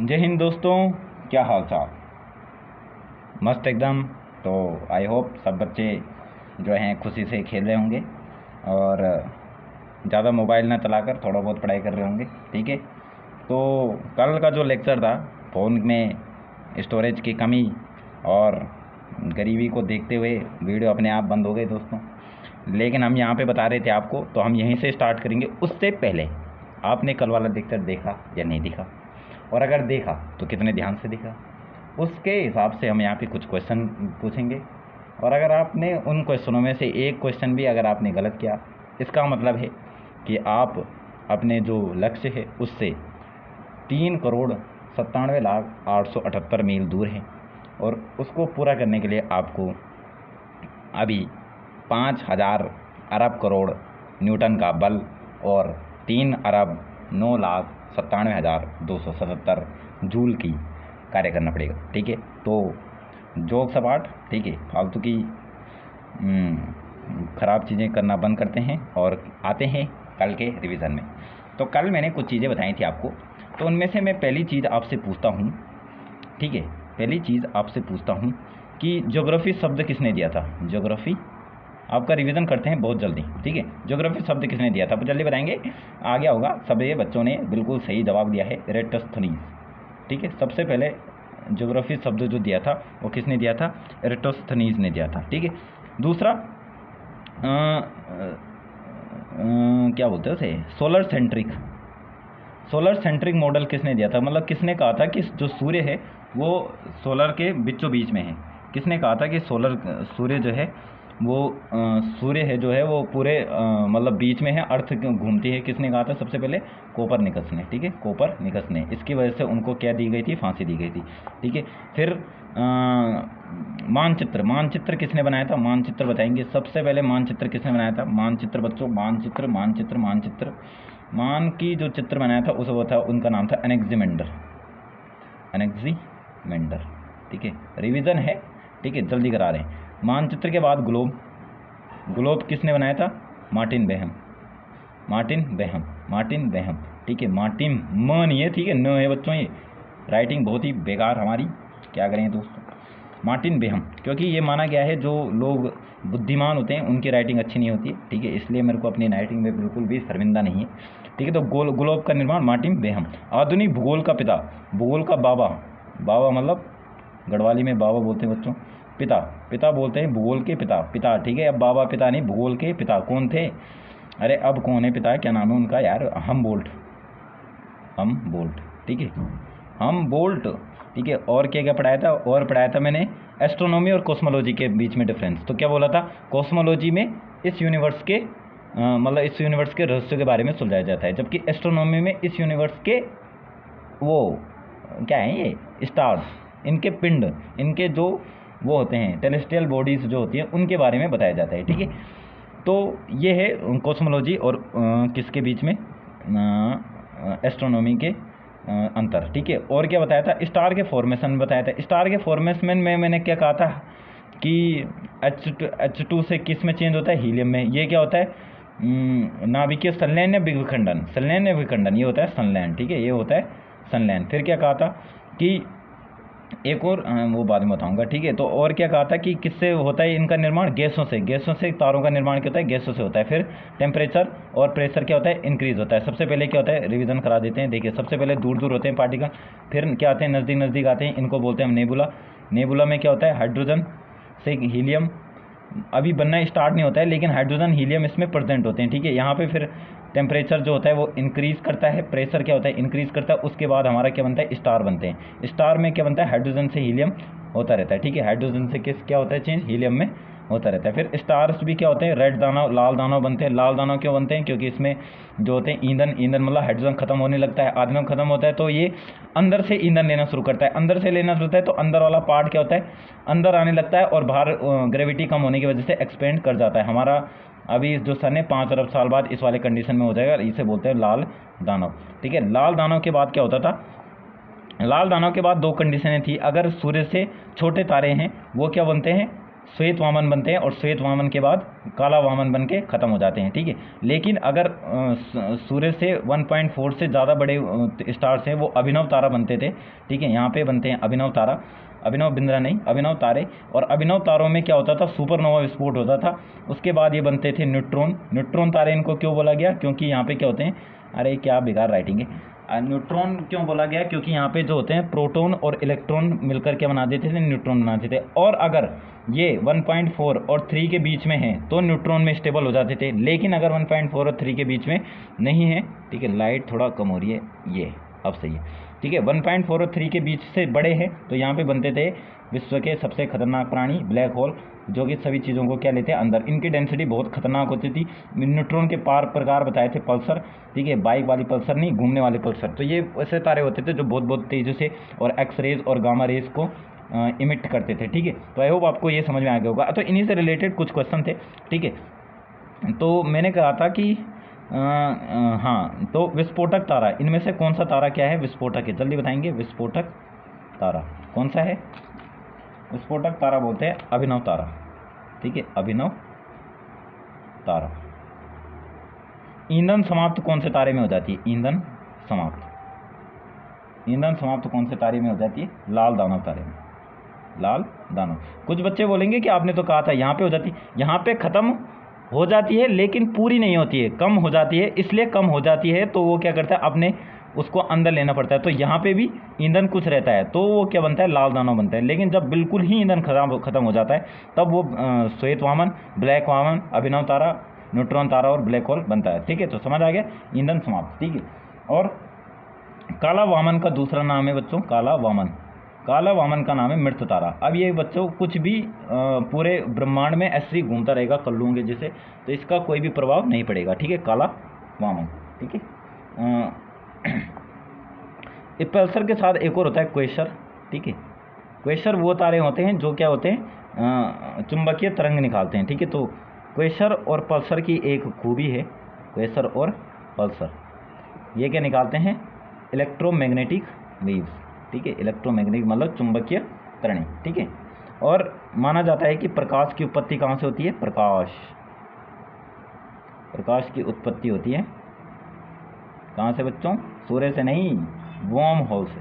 जय हिंद दोस्तों, क्या हाल चाल। मस्त एकदम। तो आई होप सब बच्चे जो हैं खुशी से खेल रहे होंगे और ज़्यादा मोबाइल ना चलाकर थोड़ा बहुत पढ़ाई कर रहे होंगे। ठीक है, तो कल का जो लेक्चर था फ़ोन में स्टोरेज की कमी और गरीबी को देखते हुए वीडियो अपने आप बंद हो गए दोस्तों। लेकिन हम यहाँ पे बता रहे थे आपको, तो हम यहीं से स्टार्ट करेंगे। उससे पहले आपने कल वाला लेक्चर देखा या नहीं देखा, और अगर देखा तो कितने ध्यान से देखा, उसके हिसाब से हम यहाँ पे कुछ क्वेश्चन पूछेंगे। और अगर आपने उन क्वेश्चनों में से एक क्वेश्चन भी अगर आपने गलत किया, इसका मतलब है कि आप अपने जो लक्ष्य है उससे 3,97,0878 मील दूर हैं। और उसको पूरा करने के लिए आपको अभी 5,000 अरब करोड़ न्यूटन का बल और 3,09,97,277 जूल की कार्य करना पड़ेगा। ठीक है, तो जोक सपाट, ठीक है, फालतू की ख़राब चीज़ें करना बंद करते हैं और आते हैं कल के रिवीजन में। तो कल मैंने कुछ चीज़ें बताई थी आपको, तो उनमें से मैं पहली चीज़ आपसे पूछता हूँ। ठीक है, पहली चीज़ आपसे पूछता हूँ कि ज्योग्राफी शब्द किसने दिया था। ज्योग्राफी आपका रिवीजन करते हैं बहुत जल्दी। ठीक है, ज्योग्राफी शब्द किसने दिया था, तो जल्दी बताएंगे। आ गया होगा सभी बच्चों ने बिल्कुल सही जवाब दिया है, एराटोस्थनीज। ठीक है, सबसे पहले ज्योग्राफी शब्द जो दिया था वो किसने दिया था, एराटोस्थनीज ने दिया था। ठीक है, दूसरा क्या बोलते हैं उसे, सोलर सेंट्रिक मॉडल किसने दिया था। मतलब किसने कहा था कि जो सूर्य है वो सोलर के बीचों बीच में है। किसने कहा था कि सूर्य जो है वो सूर्य है जो है वो पूरे मतलब बीच में है, अर्थ घूमती है। किसने कहा था, सबसे पहले कोपरनिकस ने। ठीक है, कोपरनिकस ने। इसकी वजह से उनको क्या दी गई थी, फांसी दी गई थी। ठीक है, फिर मानचित्र किसने बनाया था, मानचित्र बताएंगे। सबसे पहले मानचित्र किसने बनाया था, मानचित्र बच्चों, मानचित्र मान की जो चित्र बनाया था उस वो था, उनका नाम था एनेक्जिमेंडर। ठीक है, रिवीजन है। ठीक है, जल्दी करा रहे हैं। मानचित्र के बाद ग्लोब किसने बनाया था, मार्टिन बेहम। ठीक है, मार्टिन म नहीं है, ठीक है, न है बच्चों। ये राइटिंग बहुत ही बेकार हमारी, क्या करें दोस्तों। मार्टिन बेहम, क्योंकि ये माना गया है जो लोग बुद्धिमान होते हैं उनकी राइटिंग अच्छी नहीं होती है। ठीक है, इसलिए मेरे को अपनी राइटिंग में बिल्कुल भी शर्मिंदा नहीं है। ठीक है, तो ग्लोब का निर्माण मार्टिन बेहम। आधुनिक भूगोल का पिता, भूगोल का बाबा मतलब गढ़वाली में बाबा बोलते हैं बच्चों, पिता बोलते हैं, भूगोल के पिता। ठीक है, अब बाबा पिता नहीं, भूगोल के पिता कौन थे, अरे अब कौन है पिता, क्या नाम है उनका यार, हमबोल्ट। ठीक है, हमबोल्ट। ठीक है, और क्या पढ़ाया था, और पढ़ाया था मैंने एस्ट्रोनॉमी और कॉस्मोलॉजी के बीच में डिफरेंस। तो क्या बोला था, कॉस्मोलॉजी में इस यूनिवर्स के मतलब इस यूनिवर्स के रहस्यों के बारे में सुलझाया जाता है, जबकि एस्ट्रोनॉमी में इस यूनिवर्स के वो क्या है, ये स्टार्स, इनके पिंड, इनके जो वो होते हैं टेलेस्टियल बॉडीज़ जो होती हैं उनके बारे में बताया जाता है। ठीक है, तो ये है कॉस्मोलॉजी और किसके बीच में, एस्ट्रोनॉमी के अंतर। ठीक है, और क्या बताया था, स्टार के फॉर्मेशन बताया था। स्टार के फॉर्मेशन में मैंने क्या कहा था कि H2 से किस में चेंज होता है, हीलियम में। ये क्या होता है, नाभिकीय संलयन या विखंडन, ये होता है संलयन। ठीक है, ये होता है संलयन। फिर क्या कहा था कि एक और वो बाद में बताऊंगा। ठीक है, तो और क्या कहा था कि किससे होता है इनका निर्माण, गैसों से तारों का निर्माण क्या होता है, गैसों से होता है। फिर टेम्परेचर और प्रेशर क्या होता है, इंक्रीज होता है। सबसे पहले क्या होता है, रिवीजन करा देते हैं। देखिए, सबसे पहले दूर होते हैं पार्टिकल, फिर क्या आते हैं, नज़दीक आते हैं, इनको बोलते हैं हम नेबुला में क्या होता है, हाइड्रोजन से हीलियम अभी बनना स्टार्ट नहीं होता है, लेकिन हाइड्रोजन हीलियम इसमें प्रेजेंट होते हैं। ठीक है, यहाँ पे फिर टेम्परेचर जो होता है वो इंक्रीज़ करता है, प्रेशर क्या होता है, इंक्रीज़ करता है। उसके बाद हमारा क्या बनता है, स्टार बनते हैं। स्टार में क्या बनता है, हाइड्रोजन से हीलियम होता रहता है। ठीक है, हाइड्रोजन से क्या होता है चेंज, हीलियम में होता रहता है। फिर स्टार्स भी क्या होते हैं, रेड दानव, लाल दानव बनते हैं। लाल दानव क्यों बनते हैं, क्योंकि इसमें जो होते हैं ईंधन मतलब हाइड्रोजन खत्म होने लगता है, आदमी खत्म होता है, तो ये अंदर से ईंधन लेना शुरू करता है। अंदर से लेना शुरू होता है तो अंदर वाला पार्ट क्या होता है, अंदर आने लगता है, और बाहर ग्रेविटी कम होने की वजह से एक्सपेंड कर जाता है। हमारा अभी जो सन है 5 अरब साल बाद इस वाले कंडीशन में हो जाएगा, इसे बोलते हैं लाल दानव। ठीक है, लाल दानव के बाद क्या होता था, लाल दानव के बाद दो कंडीशनें थी। अगर सूर्य से छोटे तारे हैं वो क्या बनते हैं, श्वेत वामन बनते हैं और श्वेत वामन के बाद काला वामन बन के ख़त्म हो जाते हैं, ठीक है। लेकिन अगर सूर्य से 1.4 से ज़्यादा बड़े स्टार्स हैं वो अभिनव तारा बनते थे, ठीक है। यहाँ पे बनते हैं अभिनव तारा, अभिनव बिंद्रा नहीं, अभिनव तारे। और अभिनव तारों में क्या होता था, सुपरनोवा विस्फोट होता था। उसके बाद ये बनते थे न्यूट्रॉन। न्यूट्रॉन तारे इनको क्यों बोला गया, क्योंकि यहाँ पे क्या होते हैं, अरे क्या बेकार राइटिंग है। न्यूट्रॉन क्यों बोला गया, क्योंकि यहाँ पे जो होते हैं प्रोटॉन और इलेक्ट्रॉन मिलकर के बना देते थे, न्यूट्रॉन बनाते थे। और अगर ये 1.4 और 3 के बीच में हैं तो न्यूट्रॉन में स्टेबल हो जाते थे। लेकिन अगर 1.4 और 3 के बीच में नहीं है, ठीक है, लाइट थोड़ा कम हो रही है, ये अब सही है, ठीक है। 1.4 और 3 के बीच से बड़े हैं तो यहाँ पे बनते थे विश्व के सबसे खतरनाक प्राणी ब्लैक होल, जो कि सभी चीज़ों को क्या लेते हैं अंदर। इनकी डेंसिटी बहुत खतरनाक होती थी। न्यूट्रॉन के प्रकार बताए थे पल्सर, ठीक है, बाइक वाली पल्सर नहीं, घूमने वाली पल्सर। तो ये ऐसे तारे होते थे जो बहुत बहुत तेज़ी से और एक्स रेज और गामा रेज को इमिट करते थे, ठीक है। तो आई होप आपको ये समझ में आ गया होगा। तो इन्हीं से रिलेटेड कुछ क्वेश्चन थे, ठीक है। तो मैंने कहा था कि हाँ, तो विस्फोटक तारा, इनमें से कौन सा तारा क्या है, विस्फोटक है, जल्दी बताएंगे। विस्फोटक तारा कौन सा है, विस्फोटक तारा बोलते हैं अभिनव तारा, ठीक है, अभिनव तारा। ईंधन समाप्त कौन से तारे में हो जाती है, ईंधन समाप्त, ईंधन समाप्त कौन से तारे में हो जाती है, लाल दानव तारे में, लाल दानव। कुछ बच्चे बोलेंगे कि आपने तो कहा था यहाँ पे हो जाती, यहाँ पे ख़त्म हो जाती है लेकिन पूरी नहीं होती है, कम हो जाती है। इसलिए कम हो जाती है तो वो क्या करता है, अपने उसको अंदर लेना पड़ता है। तो यहाँ पे भी ईंधन कुछ रहता है तो वो क्या बनता है, लाल दानव बनता है। लेकिन जब बिल्कुल ही ईंधन खत्म हो जाता है तब वो श्वेत वामन, ब्लैक वामन, अभिनव तारा, न्यूट्रॉन तारा और ब्लैक होल बनता है, ठीक है। तो समझ आ गया, ईंधन समाप्त, ठीक है। और काला वामन का दूसरा नाम है बच्चों, काला वामन। काला वामन का नाम है मृत तारा। अब ये बच्चों कुछ भी पूरे ब्रह्मांड में ऐसे ही घूमता रहेगा कल्लुओं के जैसे, तो इसका कोई भी प्रभाव नहीं पड़ेगा, ठीक है, काला वामन, ठीक है। पल्सर के साथ एक और होता है क्वेसर, ठीक है। क्वेसर वो तारे होते हैं जो क्या होते हैं, चुंबकीय तरंग निकालते हैं, ठीक है। तो क्वेसर और पल्सर की एक खूबी है, क्वेसर और पल्सर ये क्या निकालते हैं, इलेक्ट्रोमैग्नेटिक वेव्स, ठीक है। इलेक्ट्रोमैग्नेटिक मतलब चुंबकीय तरंगें, ठीक है। और माना जाता है कि प्रकाश की उत्पत्ति कहाँ से होती है, प्रकाश की उत्पत्ति होती है कहाँ से बच्चों, सूर्य से नहीं, वॉर्म होल से,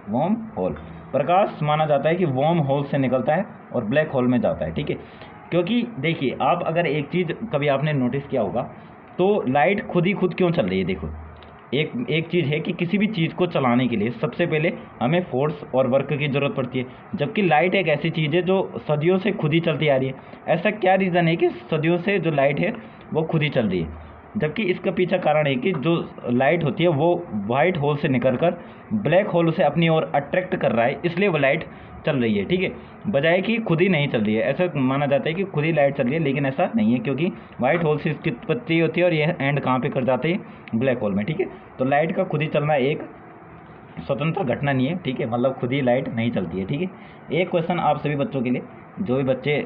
वॉर्म होल। प्रकाश माना जाता है कि वॉर्म होल से निकलता है और ब्लैक होल में जाता है, ठीक है। क्योंकि देखिए, आप अगर एक चीज़ कभी आपने नोटिस किया होगा तो लाइट खुद ही खुद क्यों चल रही है। देखो, एक चीज़ है कि किसी भी चीज़ को चलाने के लिए सबसे पहले हमें फोर्स और वर्क की ज़रूरत पड़ती है, जबकि लाइट एक ऐसी चीज़ है जो सदियों से खुद ही चलती आ रही है। ऐसा क्या रीज़न है कि सदियों से जो लाइट है वो खुद ही चल रही है, जबकि इसका पीछे कारण है कि जो लाइट होती है वो वाइट होल से निकलकर ब्लैक होल से अपनी ओर अट्रैक्ट कर रहा है, इसलिए वो लाइट चल रही है, ठीक है, बजाय कि खुद ही नहीं चल रही है। ऐसा माना जाता है कि खुद ही लाइट चल रही है, लेकिन ऐसा नहीं है, क्योंकि वाइट होल से इसकी उत्पत्ति होती है और यह एंड कहाँ पे कर जाते हैं, ब्लैक होल में, ठीक है। तो लाइट का खुद ही चलना एक स्वतंत्र घटना नहीं है, ठीक है, मतलब खुद ही लाइट नहीं चलती है, ठीक है। एक क्वेश्चन आप सभी बच्चों के लिए, जो भी बच्चे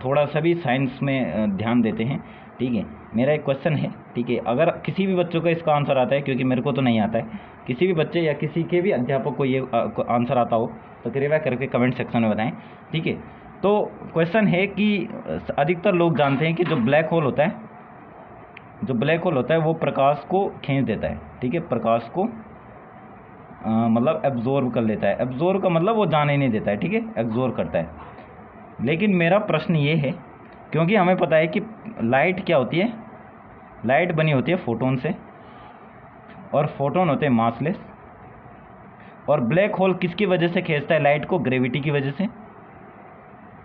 थोड़ा सा भी साइंस में ध्यान देते हैं, ठीक है, मेरा एक क्वेश्चन है, ठीक है। अगर किसी भी बच्चों का इसका आंसर आता है, क्योंकि मेरे को तो नहीं आता है, किसी भी बच्चे या किसी के भी अध्यापक को ये आंसर आता हो तो कृपया करके कमेंट सेक्शन में बताएं, ठीक है। तो क्वेश्चन है कि अधिकतर लोग जानते हैं कि जो ब्लैक होल होता है, जो ब्लैक होल होता है वो प्रकाश को खींच देता है, ठीक है, प्रकाश को मतलब एब्जॉर्ब कर लेता है। एब्जॉर्ब का मतलब वो जाने नहीं देता है, ठीक है, एब्जॉर्ब करता है। लेकिन मेरा प्रश्न ये है, क्योंकि हमें पता है कि लाइट क्या होती है, लाइट बनी होती है फोटोन से, और फोटोन होते हैं मासलेस। और ब्लैक होल किसकी वजह से खींचता है लाइट को, ग्रेविटी की वजह से,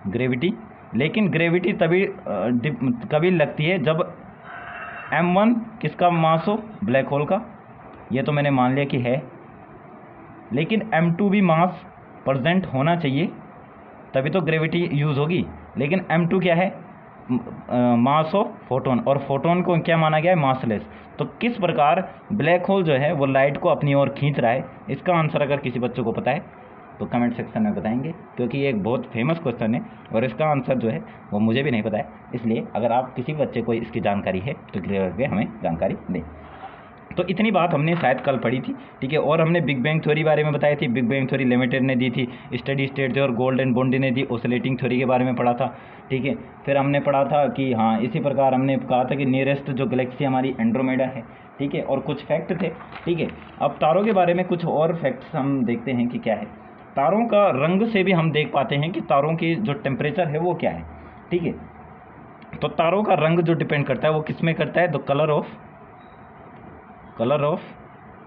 ग्रेविटी। लेकिन ग्रेविटी तभी कभी लगती है जब m1 किसका मास हो, ब्लैक होल का, ये तो मैंने मान लिया कि है, लेकिन m2 भी मास प्रेजेंट होना चाहिए तभी तो ग्रेविटी यूज़ होगी। लेकिन m2 क्या है, मास ऑफ फोटोन, और फोटोन को क्या माना गया है, मासलेस। तो किस प्रकार ब्लैक होल जो है वो लाइट को अपनी ओर खींच रहा है, इसका आंसर अगर किसी बच्चों को पता है तो कमेंट सेक्शन में बताएंगे, क्योंकि ये एक बहुत फेमस क्वेश्चन है और इसका आंसर जो है वो मुझे भी नहीं पता है। इसलिए अगर आप किसी बच्चे को इसकी जानकारी है तो कृपया करके हमें जानकारी दें। तो इतनी बात हमने शायद कल पढ़ी थी, ठीक है। और हमने बिग बैंग थ्योरी बारे में बताई थी, बिग बैंग थ्योरी लिमिटेड ने दी थी, स्टडी स्टेट थ्योरी और गोल्डन बॉन्डी ने दी, ओसिलेटिंग थ्योरी के बारे में पढ़ा था, ठीक है। फिर हमने पढ़ा था कि हाँ इसी प्रकार हमने कहा था कि नियरेस्ट जो गैलेक्सी हमारी एंड्रोमेडा है, ठीक है। और कुछ फैक्ट थे, ठीक है। अब तारों के बारे में कुछ और फैक्ट्स हम देखते हैं कि क्या है। तारों का रंग से भी हम देख पाते हैं कि तारों की जो टेम्परेचर है वो क्या है, ठीक है। तो तारों का रंग जो डिपेंड करता है वो किस में करता है, द कलर ऑफ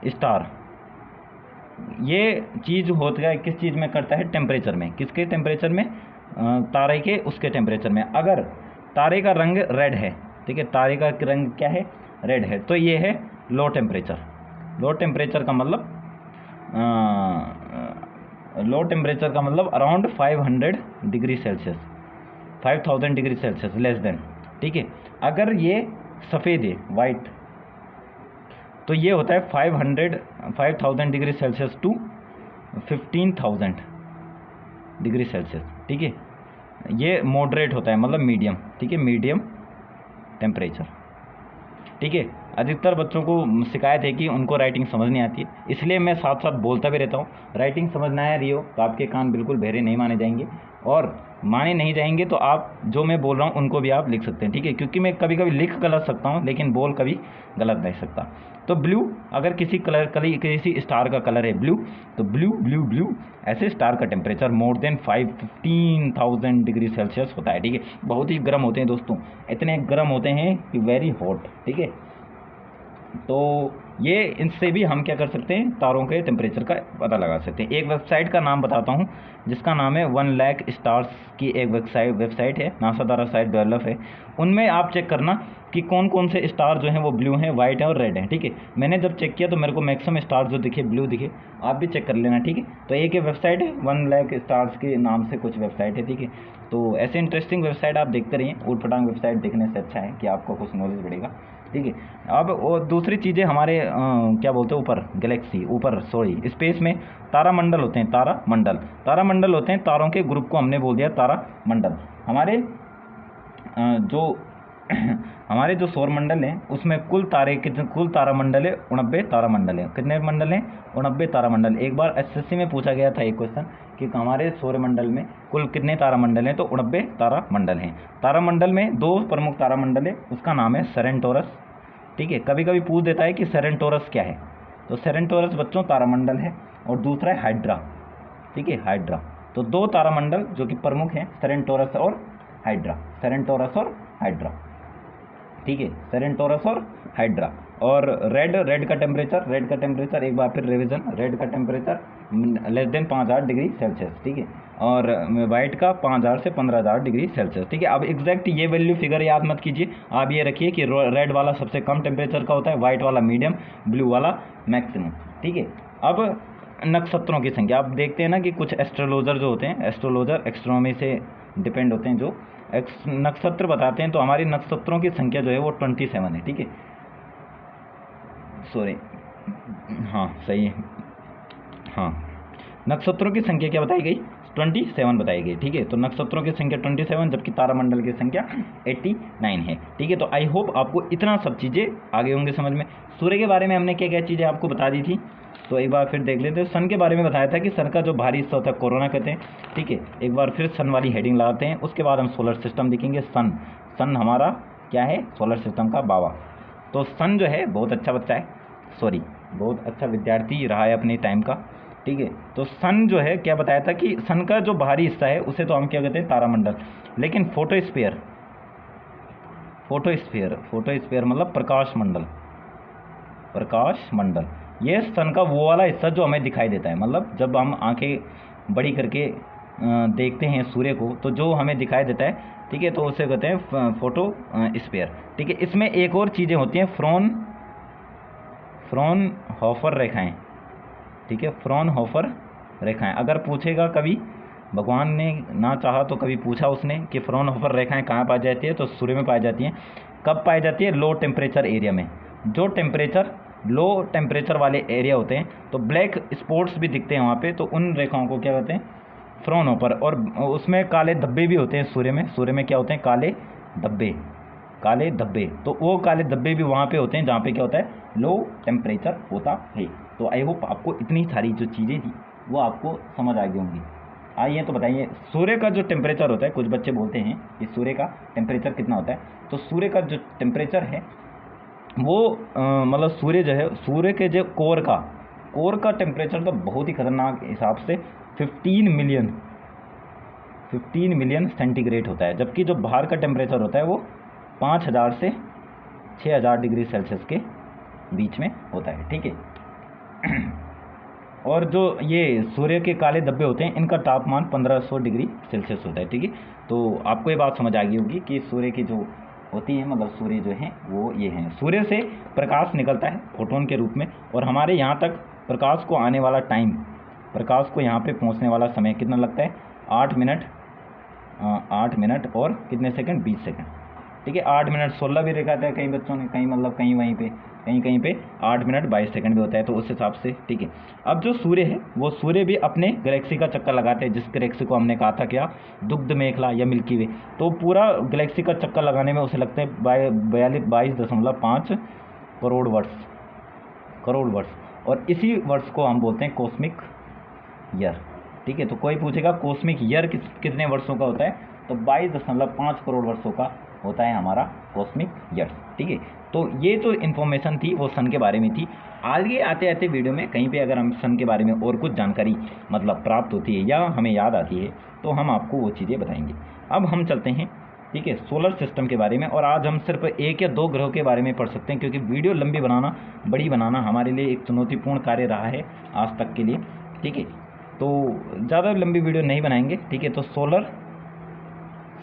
स्टार। ये चीज़ होता है किस चीज़ में करता है, टेम्परेचर में। किसके टेम्परेचर में, तारे के उसके टेम्परेचर में। अगर तारे का रंग रेड है, ठीक है, तारे का रंग क्या है, रेड है, तो ये है लो टेम्परेचर। लो टेम्परेचर का मतलब around 500 degree Celsius, 5000 degree Celsius less than, ठीक है। अगर ये सफ़ेद है, वाइट, तो ये होता है 5000 degree Celsius to 15000 degree Celsius, ठीक है। ये मॉडरेट होता है, मतलब मीडियम, ठीक है, मीडियम टेम्परेचर, ठीक है। अधिकतर बच्चों को शिकायत है कि उनको राइटिंग समझ नहीं आती है, इसलिए मैं साथ साथ बोलता भी रहता हूँ। राइटिंग समझ ना आ रही हो तो आपके कान बिल्कुल बहरे नहीं माने जाएंगे, और माने नहीं जाएंगे तो आप जो मैं बोल रहा हूँ उनको भी आप लिख सकते हैं, ठीक है। क्योंकि मैं कभी कभी लिख गलत सकता हूँ लेकिन बोल कभी गलत नहीं सकता। तो ब्लू, अगर किसी किसी स्टार का कलर है ब्लू, तो ब्लू ऐसे स्टार का temperature more than 15,000 degree Celsius होता है, ठीक है। बहुत ही गर्म होते हैं दोस्तों, इतने गर्म होते हैं कि वेरी हॉट, ठीक है। तो ये इनसे भी हम क्या कर सकते हैं, तारों के टेम्परेचर का पता लगा सकते हैं। एक वेबसाइट का नाम बताता हूँ जिसका नाम है 1 लाख स्टार्स की एक वेबसाइट है, नासा द्वारा साइट डेवलप है। उनमें आप चेक करना कि कौन कौन से स्टार जो हैं वो ब्लू हैं, वाइट हैं और रेड हैं, ठीक है। मैंने जब चेक किया तो मेरे को मैक्सिमम स्टार जो दिखे ब्लू दिखे, आप भी चेक कर लेना, ठीक है। तो एक वेबसाइट है 1 लाख स्टार्स के नाम से कुछ वेबसाइट है, ठीक है। तो ऐसे इंटरेस्टिंग वेबसाइट आप देखते रहिए, ऊटपटांग वेबसाइट देखने से अच्छा है कि आपको कुछ नॉलेज बढ़ेगा, ठीक है। अब और दूसरी चीज़ें हमारे क्या बोलते हैं, ऊपर स्पेस में तारामंडल होते हैं, तारामंडल होते हैं, तारों के ग्रुप को हमने बोल दिया तारामंडल। हमारे जो हमारे जो सौर मंडल है उसमें कुल तारामंडल है 89 तारामंडल है। कितने मंडल हैं, 89 तारामंडल। एक बार एसएससी में पूछा गया था एक क्वेश्चन कि हमारे सौरमंडल में कुल कितने तारामंडल हैं, तो 89 तारामंडल हैं। तारामंडल में 2 प्रमुख तारामंडल है, उसका नाम है सेरेंटोरस, ठीक है। कभी कभी पूछ देता है कि सेरेंटोरस क्या है, तो सेरेंटोरस बच्चों तारामंडल है, और दूसरा है हाइड्रा, ठीक है, हाइड्रा। तो 2 तारामंडल जो कि प्रमुख हैं, सेरेंटोरस और हाइड्रा, ठीक है, सेरेंटोरस और हाइड्रा। और रेड का टेम्परेचर एक बार फिर रिवीजन, रेड का temperature less than 5000 degree Celsius, ठीक है। और वाइट का 5000 से 15000 डिग्री सेल्सियस, ठीक है। अब एग्जैक्ट ये वैल्यू फिगर याद मत कीजिए, आप ये रखिए कि रेड वाला सबसे कम टेम्परेचर का होता है, वाइट वाला मीडियम, ब्लू वाला मैक्सिमम, ठीक है। अब नक्षत्रों की संख्या आप देखते हैं ना कि कुछ एस्ट्रोलॉजर जो होते हैं, एस्ट्रोनॉमी से डिपेंड होते हैं, जो नक्षत्र बताते हैं, तो हमारी नक्षत्रों की संख्या जो है वो 27 है, ठीक है। सॉरी, हाँ सही है, हाँ, नक्षत्रों की संख्या क्या बताई गई, 27 बताई गई, ठीक है। तो नक्षत्रों की संख्या 27, जबकि तारामंडल की संख्या 89 है, ठीक है। तो आई होप आपको इतना सब चीज़ें आगे होंगे समझ में। सूर्य के बारे में हमने क्या क्या चीज़ें आपको बता दी थी, तो एक बार फिर देख लेते हैं। सन के बारे में बताया था कि सन का जो भारी हिस्सा होता है कोरोना कहते हैं, ठीक है। एक बार फिर सन वाली हेडिंग लगाते हैं, उसके बाद हम सोलर सिस्टम देखेंगे। सन हमारा क्या है, सोलर सिस्टम का बाबा। तो सन जो है बहुत अच्छा बच्चा है, बहुत अच्छा विद्यार्थी रहा है अपने टाइम का, ठीक है। तो सन जो है क्या बताया था कि सन का जो बाहरी हिस्सा है उसे तो हम क्या कहते हैं, तारामंडल। लेकिन फोटोस्फीयर मतलब प्रकाश मंडल, ये सन का वो वाला हिस्सा जो हमें दिखाई देता है, मतलब जब हम आंखें बड़ी करके देखते हैं सूर्य को तो जो हमें दिखाई देता है, ठीक है, तो उसे कहते हैं फोटोस्फीयर, ठीक है। इसमें एक और चीज़ें होती हैं, फ्रॉनहोफर रेखाएं, ठीक है, फ्रॉनहोफर रेखाएं। अगर पूछेगा कभी, भगवान ने ना चाहा तो कभी पूछा उसने कि फ्रॉनहोफर रेखाएं कहाँ पाई जाती है, तो सूर्य में पाई जाती हैं। कब पाई जाती है, लो टेम्परेचर एरिया में। जो लो टेम्परेचर वाले एरिया होते हैं तो ब्लैक स्पॉट्स भी दिखते हैं वहाँ पे, तो उन रेखाओं को क्या कहते हैं, फ्रॉनहोफर। और उसमें काले धब्बे भी होते हैं सूर्य में क्या होते हैं, काले काले धब्बे, तो वो काले धब्बे भी वहाँ पे होते हैं जहाँ पे क्या होता है, लो टेम्परेचर होता है। तो आई होप आपको इतनी सारी जो चीज़ें थी वो आपको समझ आ गई होंगी। आइए तो बताइए, सूर्य का जो टेम्परेचर होता है, कुछ बच्चे बोलते हैं कि सूर्य का टेम्परेचर कितना होता है। तो सूर्य का जो टेम्परेचर है वो मतलब सूर्य जो है, सूर्य के जो कोर का टेम्परेचर तो बहुत ही खतरनाक हिसाब से 15 मिलियन सेंटीग्रेड होता है, जबकि जो बाहर का टेम्परेचर होता है वो 5000 से 6000 डिग्री सेल्सियस के बीच में होता है, ठीक है। और जो ये सूर्य के काले धब्बे होते हैं इनका तापमान 1500 डिग्री सेल्सियस होता है, ठीक है। तो आपको ये बात समझ आ गई होगी कि सूर्य की जो होती है, मतलब सूर्य जो है वो ये हैं। सूर्य से प्रकाश निकलता है फोटोन के रूप में, और हमारे यहाँ तक प्रकाश को आने वाला टाइम, प्रकाश को यहाँ पे पहुँचने वाला समय कितना लगता है, 8 मिनट और कितने सेकंड, 20 सेकंड, ठीक है। 8 मिनट 16 भी लिखा था कई बच्चों ने, कहीं मतलब कहीं वहीं पे कहीं पे 8 मिनट 22 सेकंड भी होता है, तो उस हिसाब से, ठीक है। अब जो सूर्य है वो सूर्य भी अपने गैलेक्सी का चक्कर लगाते हैं, जिस गैलेक्सी को हमने कहा था क्या, दुग्ध मेखला या मिल्की वे, तो पूरा गैलेक्सी का चक्कर लगाने में उसे लगते हैं 22.5 करोड़ वर्ष, और इसी वर्ष को हम बोलते हैं कॉस्मिक ईयर, ठीक है। तो कोई पूछेगा कॉस्मिक ईयर कितने वर्षों का होता है, तो 22.5 करोड़ वर्षों का होता है हमारा कॉस्मिक ईयर, ठीक है। तो ये जो इन्फॉर्मेशन थी वो सन के बारे में थी। आगे आते आते वीडियो में कहीं पे अगर हम सन के बारे में और कुछ जानकारी मतलब प्राप्त होती है या हमें याद आती है तो हम आपको वो चीज़ें बताएंगे। अब हम चलते हैं, ठीक है, सोलर सिस्टम के बारे में, और आज हम सिर्फ 1 या 2 ग्रहों के बारे में पढ़ सकते हैं, क्योंकि वीडियो लंबी बड़ी बनाना हमारे लिए एक चुनौतीपूर्ण कार्य रहा है आज तक के लिए, ठीक है। तो ज़्यादा लंबी वीडियो नहीं बनाएंगे, ठीक है। तो सोलर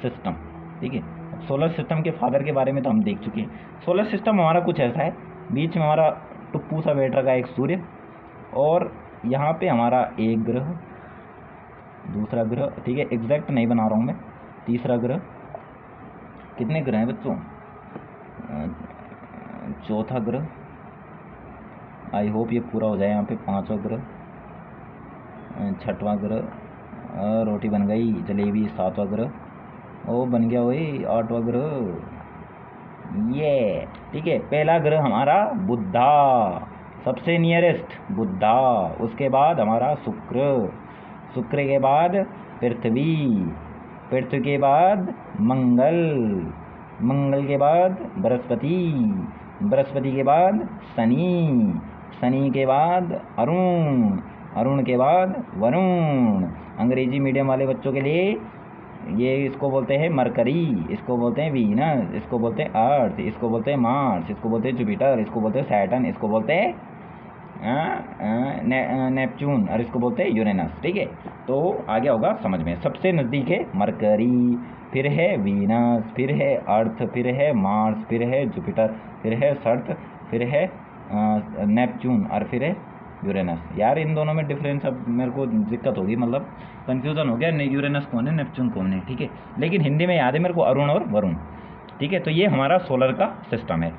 सिस्टम, ठीक है। सोलर सिस्टम के फादर के बारे में तो हम देख चुके हैं। सोलर सिस्टम हमारा कुछ ऐसा है, बीच में हमारा टुप्पू सा बैठ रखा है एक सूर्य, और यहाँ पे हमारा एक ग्रह, दूसरा ग्रह, ठीक है, एग्जैक्ट नहीं बना रहा हूँ मैं, तीसरा ग्रह, कितने ग्रह हैं बच्चों, चौथा ग्रह, आई होप ये पूरा हो जाए, यहाँ पे 5वां ग्रह, 6वां ग्रह, रोटी बन गई, जलेबी, 7वां ग्रह, ओ बन गया वही 8वां ग्रह, ये, ठीक है। पहला ग्रह हमारा बुधा, सबसे नियरेस्ट बुधा, उसके बाद हमारा शुक्र के बाद पृथ्वी के बाद मंगल के बाद बृहस्पति के बाद शनि के बाद अरुण के बाद वरुण। अंग्रेजी मीडियम वाले बच्चों के लिए ये इसको बोलते हैं मरकरी, इसको बोलते हैं वीनस, इसको बोलते हैं अर्थ, इसको बोलते हैं मार्स, इसको बोलते हैं जुपिटर, इसको बोलते हैं सैटर्न, इसको बोलते हैं नेपच्यून, और इसको बोलते हैं यूरेनस, ठीक है। तो आ गया होगा समझ में। सबसे नज़दीक है मरकरी, फिर है वीनस, फिर है अर्थ, फिर है मार्स, फिर है जुपिटर, फिर है सैटर्न, फिर है नेपच्यून, और फिर है यूरेनस। यार इन दोनों में डिफरेंस अब मेरे को दिक्कत होगी, मतलब कन्फ्यूज़न हो गया, यूरेनस कौन है नेपच्यून कौन है, ठीक है। लेकिन हिंदी में याद है मेरे को अरुण और वरुण, ठीक है। तो ये हमारा सोलर का सिस्टम है।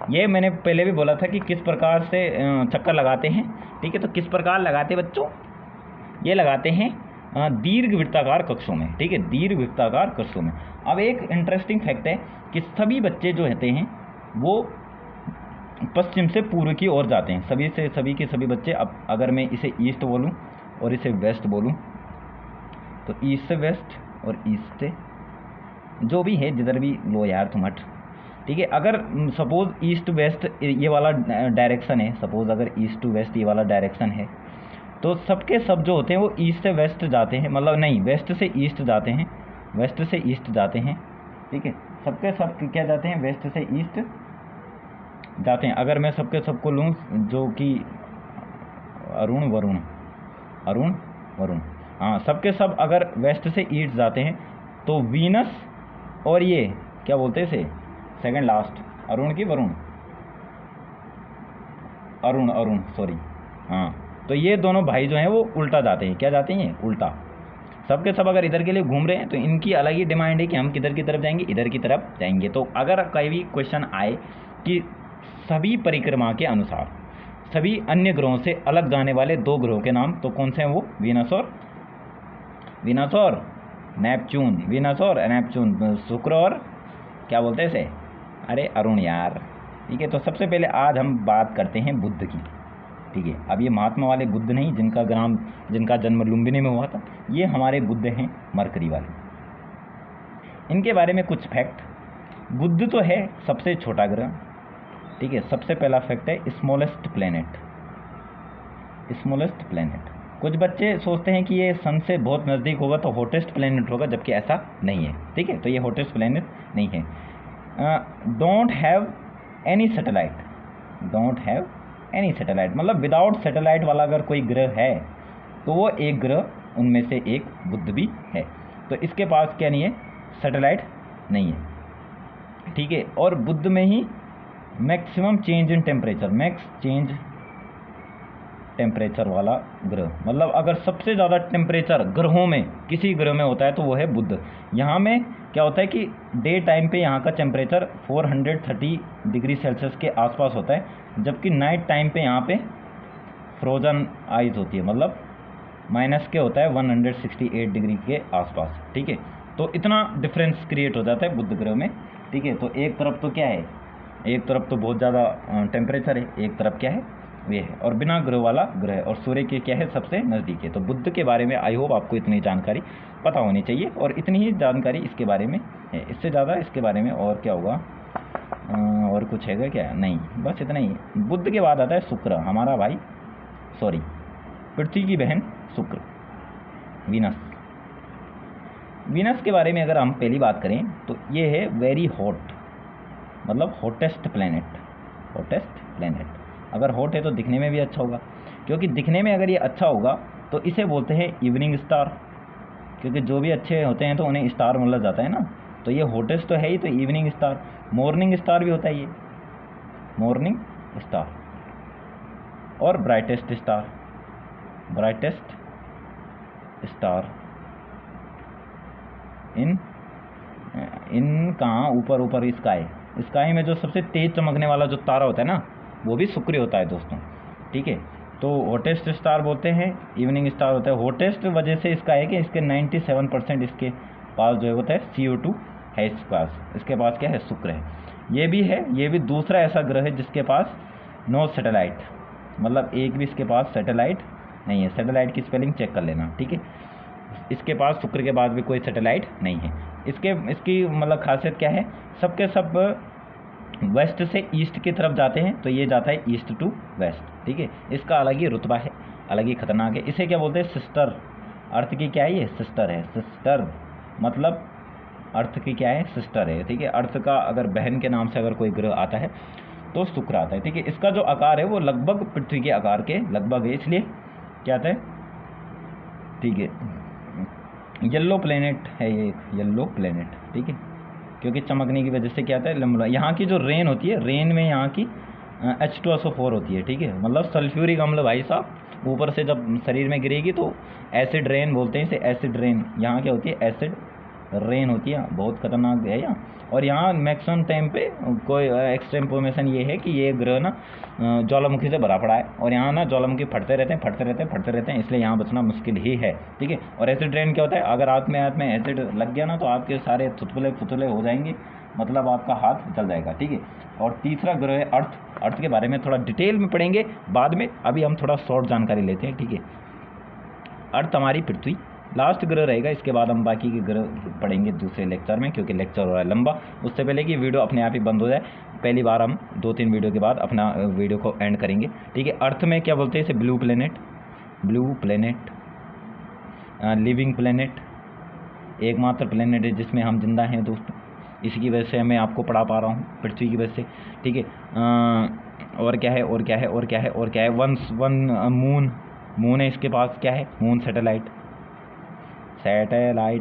ये मैंने पहले भी बोला था कि किस प्रकार से चक्कर लगाते हैं, ठीक है। तो किस प्रकार लगाते हैं बच्चों, ये लगाते हैं दीर्घ वृत्ताकार कक्षों में, ठीक है, दीर्घ वृत्ताकार कक्षों में। अब एक इंटरेस्टिंग फैक्ट है कि सभी बच्चे जो होते हैं वो पश्चिम से पूर्व की ओर जाते हैं, सभी के सभी बच्चे। अब अगर मैं इसे ईस्ट बोलूं और इसे वेस्ट बोलूं, तो ईस्ट से वेस्ट और ईस्ट से जो भी है, जिधर भी लो यार तुम हट, ठीक है। अगर सपोज ईस्ट वेस्ट ये वाला डायरेक्शन है, सपोज अगर ईस्ट टू वेस्ट ये वाला डायरेक्शन है, तो सबके सब जो होते हैं वो ईस्ट से वेस्ट जाते हैं, मतलब नहीं, वेस्ट से ईस्ट जाते हैं, वेस्ट से ईस्ट जाते हैं, ठीक है। सबके सब क्या जाते हैं, वेस्ट से ईस्ट जाते हैं। अगर मैं सबके सबको लूँ, जो कि अरुण वरुण, हाँ, सबके सब अगर वेस्ट से ईस्ट जाते हैं, तो वीनस और ये क्या बोलते हैं इसे, सेकंड लास्ट, अरुण की वरुण, अरुण सॉरी, हाँ। तो ये दोनों भाई जो हैं वो उल्टा जाते हैं, क्या जाते हैं, उल्टा। सबके सब अगर इधर के लिए घूम रहे हैं, तो इनकी अलग ही डिमांड है कि हम किधर की तरफ जाएंगे, इधर की तरफ जाएंगे। तो अगर कोई भी क्वेश्चन आए कि सभी परिक्रमा के अनुसार सभी अन्य ग्रहों से अलग जाने वाले 2 ग्रहों के नाम, तो कौन से हैं वो, वीनस और नेपच्यून, शुक्र और क्या बोलते हैं इसे? अरे अरुण यार, ठीक है। तो सबसे पहले आज हम बात करते हैं बुद्ध की, ठीक है। अब ये महात्मा वाले बुद्ध नहीं जिनका जन्म लुम्बिनी में हुआ था, ये हमारे बुद्ध हैं मरकरी वाले। इनके बारे में कुछ फैक्ट। बुद्ध तो है सबसे छोटा ग्रह, ठीक है। सबसे पहला फैक्ट है स्मॉलेस्ट प्लेनेट। स्मॉलेस्ट प्लेनेट, कुछ बच्चे सोचते हैं कि ये सन से बहुत नज़दीक होगा तो हॉटेस्ट प्लेनेट होगा, जबकि ऐसा नहीं है, ठीक है। तो ये हॉटेस्ट प्लेनेट नहीं है। Don't have any satellite, don't have any satellite, मतलब विदाउट सैटेलाइट वाला अगर कोई ग्रह है तो वो एक ग्रह उनमें से एक बुद्ध भी है। तो इसके पास क्या नहीं है? सैटेलाइट नहीं है, ठीक है। और बुद्ध में ही maximum change in temperature, max change temperature वाला ग्रह, मतलब अगर सबसे ज़्यादा टेम्परेचर ग्रहों में किसी ग्रह में होता है तो वो है बुद्ध। यहाँ में क्या होता है कि डे टाइम पे यहाँ का टेम्परेचर 430 डिग्री सेल्सियस के आसपास होता है, जबकि नाइट टाइम पे यहाँ पे फ्रोजन आइज होती है, मतलब माइनस के होता है 168 डिग्री के आसपास, ठीक है। तो इतना डिफरेंस क्रिएट हो जाता है बुद्ध ग्रह में, ठीक है। तो एक तरफ तो क्या है, एक तरफ तो बहुत ज़्यादा टेम्परेचर है, एक तरफ क्या है वे है, और बिना ग्रह वाला ग्रह, और सूर्य के क्या है सबसे नज़दीक है। तो बुद्ध के बारे में आई होप आपको इतनी जानकारी पता होनी चाहिए, और इतनी ही जानकारी इसके बारे में है। इससे ज़्यादा इसके बारे में और क्या होगा, और कुछ हैगा क्या? नहीं, बस इतना ही। बुद्ध के बाद आता है शुक्र, हमारा भाई, सॉरी पृथ्वी की बहन शुक्र, वीनस। वीनस के बारे में अगर हम पहली बात करें तो ये है वेरी हॉट, मतलब हॉटेस्ट प्लेनेट, हॉटेस्ट प्लेनेट। अगर हॉट है तो दिखने में भी अच्छा होगा, क्योंकि दिखने में अगर ये अच्छा होगा तो इसे बोलते हैं इवनिंग स्टार, क्योंकि जो भी अच्छे होते हैं तो उन्हें स्टार बोला जाता है ना। तो ये हॉटेस्ट तो है ही, तो इवनिंग स्टार, मॉर्निंग स्टार भी होता है ये, मॉर्निंग स्टार, और brightest star, brightest star in कहाँ ऊपर ऊपर स्काई में जो सबसे तेज चमकने वाला जो तारा होता है ना, वो भी शुक्र होता है दोस्तों, ठीक है। तो हॉटेस्ट स्टार बोलते हैं, इवनिंग स्टार होता है। हॉटेस्ट वजह से इसका है कि इसके 97% इसके पास जो है होता है CO2 है, इसके पास क्या है, शुक्र है। ये भी है, ये भी दूसरा ऐसा ग्रह है जिसके पास नो सैटेलाइट, मतलब एक भी इसके पास सैटेलाइट नहीं है। सैटेलाइट की स्पेलिंग चेक कर लेना, ठीक है। इसके पास शुक्र के बाद भी कोई सैटेलाइट नहीं है। इसकी मतलब खासियत क्या है, सबके सब वेस्ट से ईस्ट की तरफ जाते हैं, तो ये जाता है ईस्ट टू वेस्ट, ठीक है। इसका अलग ही रुतबा है, अलग ही खतरनाक है। इसे क्या बोलते हैं, सिस्टर, अर्थ की क्या है, ये सिस्टर है। सिस्टर मतलब अर्थ की क्या है, सिस्टर है, ठीक है। अर्थ का अगर बहन के नाम से अगर कोई ग्रह आता है तो शुक्र आता है, ठीक है। इसका जो आकार है वो लगभग पृथ्वी के आकार के लगभग है, इसलिए क्या आता है, ठीक है। येलो प्लेनेट है ये, येलो प्लेनेट, ठीक है, क्योंकि चमकने की वजह से क्या आता है, लंबा। यहाँ की जो रेन होती है, रेन में यहाँ की H2SO4 होती है, ठीक है, मतलब सल्फ्यूरिक अम्ल भाई साहब ऊपर से जब शरीर में गिरेगी तो एसिड रेन बोलते हैं इसे, एसिड रेन। यहाँ क्या होती है, एसिड रेन होती है, बहुत खतरनाक है यहाँ। और यहाँ मैक्सिमम टाइम पे कोई एक्स्ट्रा इन्फॉर्मेशन ये है कि ये ग्रह ना ज्वालामुखी से भरा पड़ा है, और यहाँ ना ज्वालामुखी फटते रहते हैं, इसलिए यहाँ बचना मुश्किल ही है, ठीक है। और एसिड रेन क्या होता है, अगर हाथ में एसिड लग गया ना तो आपके सारे फुतुले हो जाएंगे, मतलब आपका हाथ जल जाएगा, ठीक है। और तीसरा ग्रह है अर्थ। अर्थ के बारे में थोड़ा डिटेल में पढ़ेंगे बाद में, अभी हम थोड़ा शॉर्ट जानकारी लेते हैं, ठीक है। अर्थ हमारी पृथ्वी लास्ट ग्रह रहेगा, इसके बाद हम बाकी के ग्रह पढ़ेंगे दूसरे लेक्चर में, क्योंकि लेक्चर हो रहा है लंबा। उससे पहले कि वीडियो अपने आप ही बंद हो जाए, पहली बार हम 2-3 वीडियो के बाद अपना वीडियो को एंड करेंगे, ठीक है। अर्थ में क्या बोलते हैं इसे, ब्लू प्लेनेट, लिविंग प्लेनेट, एकमात्र प्लेनेट है जिसमें हम जिंदा हैं दोस्तों, इसी की वजह से मैं आपको पढ़ा पा रहा हूँ, पृथ्वी की वजह से, ठीक है। और क्या है, वन मून है, इसके पास क्या है, मून सैटेलाइट,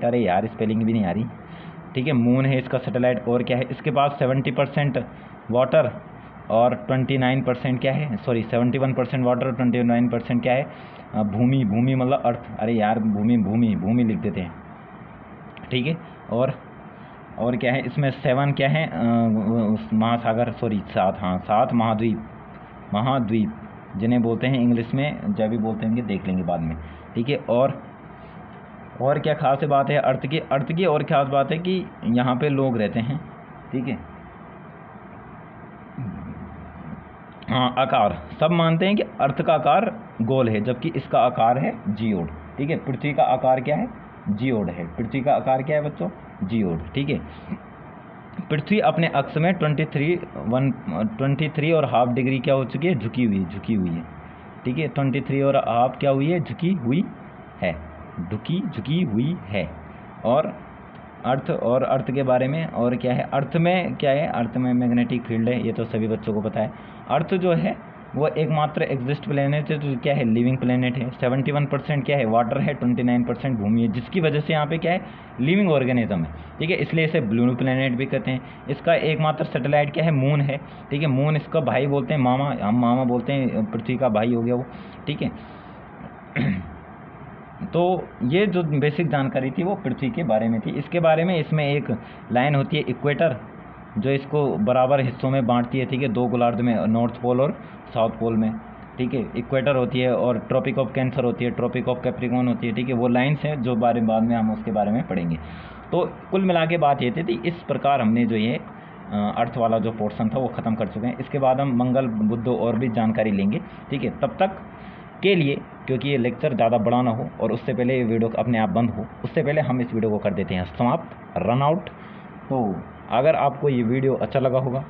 अरे यार स्पेलिंग भी नहीं आ रही, ठीक है। मून है इसका सैटेलाइट। और क्या है, इसके पास 70% वाटर और 29% क्या है, सॉरी 71% वाटर और 29% क्या है, भूमि मतलब अर्थ, अरे यार भूमि लिख देते हैं, ठीक है। और क्या है, इसमें 7 क्या है, महासागर, सॉरी 7 महाद्वीप जिन्हें बोलते हैं इंग्लिश में, जब भी बोलते हैं देख लेंगे बाद में, ठीक है। और क्या खास बात है अर्थ की और खास बात है कि यहाँ पे लोग रहते हैं, ठीक है। हाँ, आकार सब मानते हैं कि अर्थ का आकार गोल है, जबकि इसका आकार है जियोड। ठीक है, पृथ्वी का आकार क्या है? जियोड है। पृथ्वी का आकार क्या है बच्चों? जियोड। ठीक है। पृथ्वी अपने अक्ष में 23 और हाफ डिग्री क्या हो चुकी है? झुकी हुई है। ठीक है, 23 और हाफ क्या हुई है? झुकी हुई है। और अर्थ के बारे में और क्या है? अर्थ में क्या है? अर्थ में मैग्नेटिक फील्ड है, ये तो सभी बच्चों को पता है। अर्थ जो है वो एकमात्र एग्जिस्ट प्लेनेट है जो क्या है? लिविंग प्लेनेट है। 71% क्या है? वाटर है, 29% भूमि है, जिसकी वजह से यहाँ पे क्या है? लिविंग ऑर्गेनिज्म है। ठीक है, इसलिए इसे ब्लू प्लेनेट भी कहते हैं। इसका एकमात्र सैटेलाइट क्या है? मून है। ठीक है, मून इसका भाई बोलते हैं, मामा, हम मामा बोलते हैं, पृथ्वी का भाई हो गया वो। ठीक है। तो ये जो बेसिक जानकारी थी वो पृथ्वी के बारे में थी। इसके बारे में इसमें एक लाइन होती है इक्वेटर, जो इसको बराबर हिस्सों में बांटती है। ठीक है, 2 गोलार्ध में, नॉर्थ पोल और साउथ पोल में। ठीक है, इक्वेटर होती है और ट्रॉपिक ऑफ कैंसर होती है, ट्रॉपिक ऑफ कैप्रिकॉर्न होती है। ठीक है, वो लाइन्स हैं जो बाद में हम उसके बारे में पढ़ेंगे। तो कुल मिला के बात ये थी, इस प्रकार हमने जो ये अर्थ वाला जो पोर्शन था वो ख़त्म कर चुके हैं। इसके बाद हम मंगल, बुध और भी जानकारी लेंगे। ठीक है, तब तक के लिए, क्योंकि ये लेक्चर ज़्यादा बड़ा ना हो और उससे पहले ये वीडियो अपने आप बंद हो, उससे पहले हम इस वीडियो को कर देते हैं समाप्त, रन आउट। तो अगर आपको ये वीडियो अच्छा लगा होगा,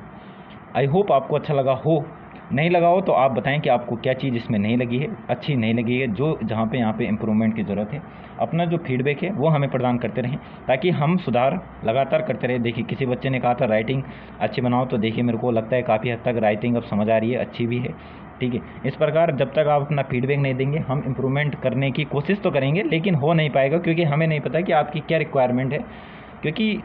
आई होप आपको अच्छा लगा हो, नहीं लगा हो तो आप बताएं कि आपको क्या चीज़ इसमें नहीं लगी है, अच्छी नहीं लगी है, जो जहाँ पे यहाँ पे इम्प्रूवमेंट की ज़रूरत है। अपना जो फीडबैक है वो हमें प्रदान करते रहें, ताकि हम सुधार लगातार करते रहें। देखिए, किसी बच्चे ने कहा था राइटिंग अच्छी बनाओ, तो देखिए मेरे को लगता है काफ़ी हद तक राइटिंग अब समझ आ रही है, अच्छी भी है। ठीक है, इस प्रकार जब तक आप अपना फीडबैक नहीं देंगे, हम इम्प्रूवमेंट करने की कोशिश तो करेंगे, लेकिन हो नहीं पाएगा, क्योंकि हमें नहीं पता कि आपकी क्या रिक्वायरमेंट है। क्योंकि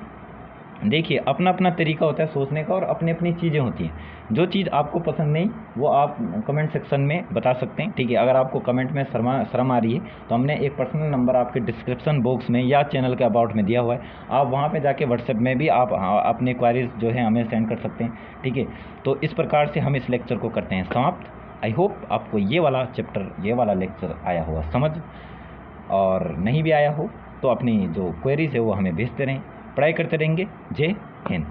देखिए, अपना अपना तरीका होता है सोचने का और अपनी अपनी चीज़ें होती हैं। जो चीज़ आपको पसंद नहीं वो आप कमेंट सेक्शन में बता सकते हैं। ठीक है, अगर आपको कमेंट में शर्म आ रही है तो हमने एक पर्सनल नंबर आपके डिस्क्रिप्शन बॉक्स में या चैनल के अबाउट में दिया हुआ है, आप वहाँ पे जाके व्हाट्सएप में भी आप अपने क्वारीज जो है हमें सेंड कर सकते हैं। ठीक है, तो इस प्रकार से हम इस लेक्चर को करते हैं समाप्त। आई होप आपको ये वाला चैप्टर, ये वाला लेक्चर आया होगा समझ, और नहीं भी आया हो तो अपनी जो क्वेरीज है वो हमें भेजते रहें, पढ़ाई करते रहेंगे। जय हिंद।